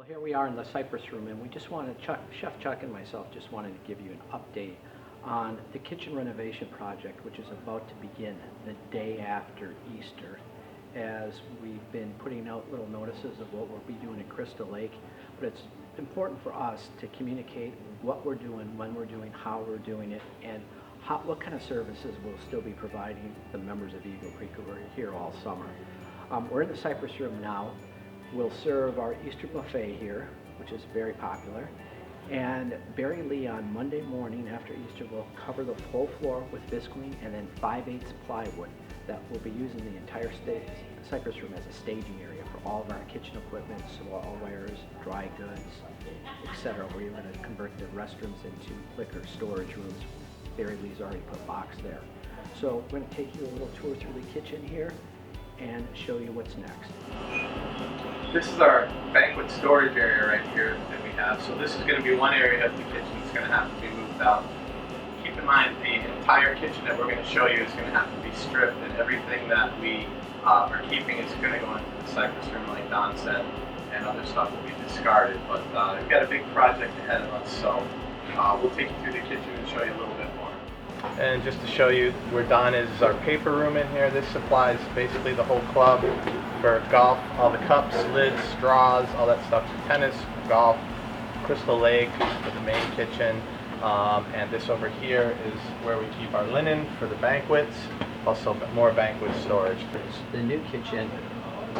Well, here we are in the Cypress Room, and we just wanted, Chef Chuck and myself just wanted to give you an update on the kitchen renovation project, which is about to begin the day after Easter, as we've been putting out little notices of what we'll be doing at Crystal Lake. But it's important for us to communicate what we're doing, when we're doing, how we're doing it, and what kind of services we'll still be providing the members of Eagle Creek who are here all summer. We're in the Cypress Room now. We'll serve our Easter buffet here, which is very popular. And Barry Lee on Monday morning after Easter will cover the whole floor with visqueen and then 5/8 plywood that will be using the entire Cypress Room as a staging area for all of our kitchen equipment, silverwares, dry goods, etc. We're going to convert the restrooms into liquor storage rooms. Barry Lee's already put a box there. So we're going to take you a little tour through the kitchen here and show you what's next. This is our banquet storage area right here that we have. So this is going to be one area of the kitchen that's going to have to be moved out. Keep in mind the entire kitchen that we're going to show you is going to have to be stripped, and everything that we are keeping is going to go into the Cypress Room like Don said, and other stuff will be discarded. But we've got a big project ahead of us, so we'll take you through the kitchen and show you a little bit more. And just to show you where Don is our paper room in here. This supplies basically the whole club for golf, all the cups, lids, straws, all that stuff for tennis, golf, Crystal Lake for the main kitchen. And this over here is where we keep our linen for the banquets, also more banquet storage. The new kitchen,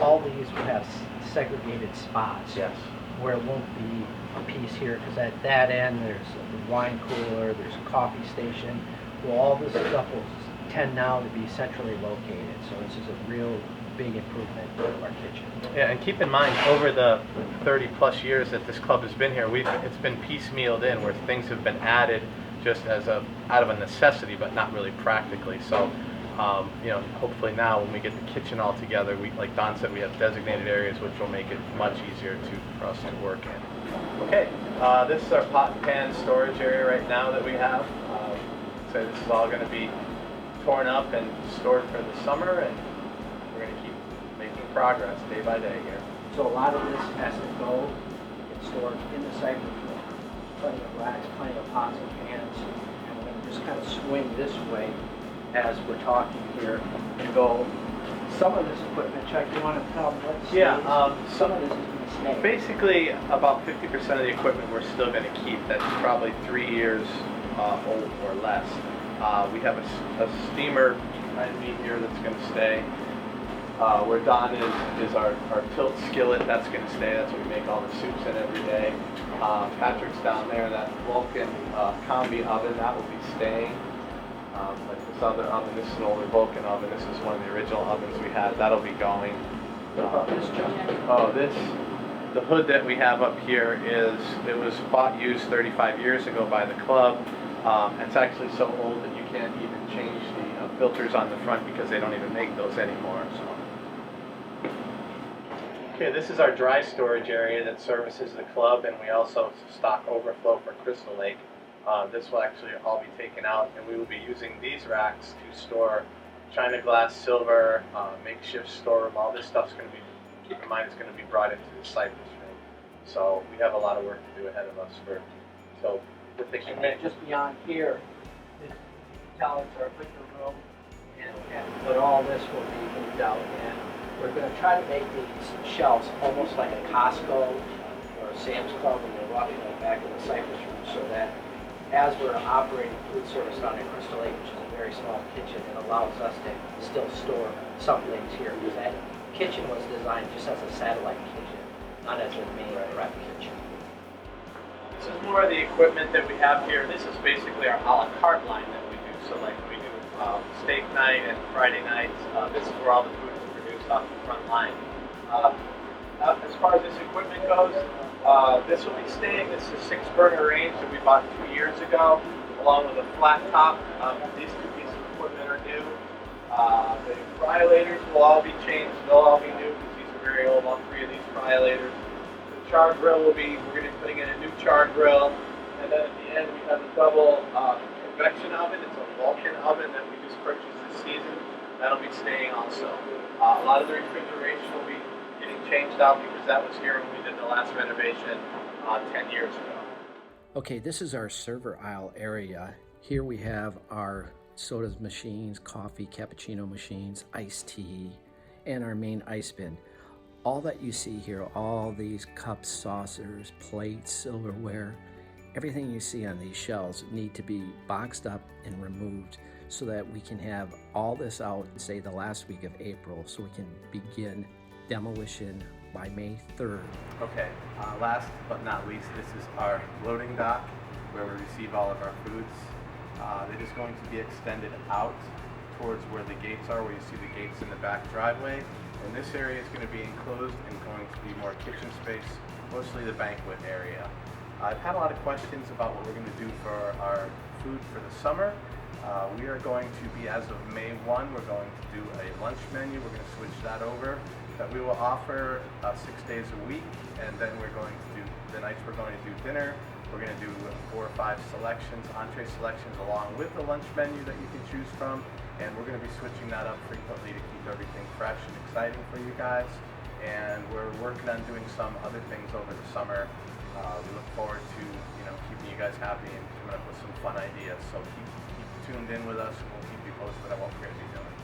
all these will have segregated spots. Yes. Where it won't be a piece here, because at that end there's the wine cooler, there's a coffee station. Well, all this stuff will tend now to be centrally located, so this is a real big improvement of our kitchen. Yeah, and keep in mind, over the 30 plus years that this club has been here, it's been piecemealed in, where things have been added just as out of a necessity, but not really practically. So, hopefully now when we get the kitchen all together, like Don said, we have designated areas which will make it much easier for us to work in. Okay, this is our pot and pan storage area right now that we have. So this is all going to be torn up and stored for the summer, and we're going to keep making progress day by day here. So a lot of this has to go and stored in the Cypress Room. Plenty of racks, plenty of pots and pans, and we're going to just kind of swing this way as we're talking here and go. Some of this equipment, Chuck, you want to tell them what's some of this is going to stay. Basically, about 50% of the equipment we're still going to keep. That's probably 3 years old or less. We have a steamer behind me here that's going to stay. Where Don is our tilt skillet. That's going to stay. That's what we make all the soups in every day. Patrick's down there. That Vulcan combi oven, that will be staying. Like this other oven, this is an older Vulcan oven. This is one of the original ovens we had. That'll be going. The hood that we have up here it was bought used 35 years ago by the club. It's actually so old that you can't even change the filters on the front because they don't even make those anymore. So. Okay, this is our dry storage area that services the club, and we also stock overflow for Crystal Lake. This will actually all be taken out, and we will be using these racks to store china, glass, silver, makeshift storeroom. All this stuff's going to be, keep in mind, it's going to be brought into the Cypress Room. So we have a lot of work to do ahead of us so we're thinking. And then just beyond here, this talents our liquor room, but all this will be moved out, and we're going to try to make these shelves almost like a Costco or a Sam's Club when you're walking back in the Cypress Room, so that as we're operating food service down at Crystal Lake, which is a very small kitchen, it allows us to still store some things here, because that kitchen was designed just as a satellite kitchen, not as a main prep kitchen. This is more of the equipment that we have here. This is basically our a la carte line that we do. So like we do steak night and Friday nights. This is where all the food is produced off the front line. As far as this equipment goes, this will be staying. This is a 6-burner range that we bought 2 years ago, along with a flat top. These two pieces of equipment are new. The fryolators will all be changed. They'll all be new because these are very old, all 3 of these fryolators. The char grill we're going to be putting in a new char grill. And then at the end we have a double convection oven. It's a Vulcan oven that we just purchased this season. That'll be staying also. A lot of the refrigeration will be getting changed out because that was here when we did the last renovation 10 years ago. Okay, this is our server aisle area. Here we have our sodas machines, coffee, cappuccino machines, iced tea, and our main ice bin. All that you see here, all these cups, saucers, plates, silverware, everything you see on these shelves need to be boxed up and removed so that we can have all this out, say the last week of April, so we can begin demolition by May 3rd. Okay, last but not least, this is our loading dock where we receive all of our foods. It is going to be extended out towards where the gates are, where you see the gates in the back driveway. And this area is going to be enclosed and going to be more kitchen space, mostly the banquet area. I've had a lot of questions about what we're going to do for our food for the summer. We are going to be, as of May 1, we're going to do a lunch menu. We're going to switch that over, that we will offer 6 days a week, and then we're going to do, the nights we're going to do dinner, we're going to do 4 or 5 selections, entree selections, along with the lunch menu that you can choose from, and we're going to be switching that up frequently to keep everything fresh and exciting for you guys. And we're working on doing some other things over the summer. We look forward to keeping you guys happy and coming up with some fun ideas. So keep tuned in with us, and we'll keep you posted on what we're going to be doing.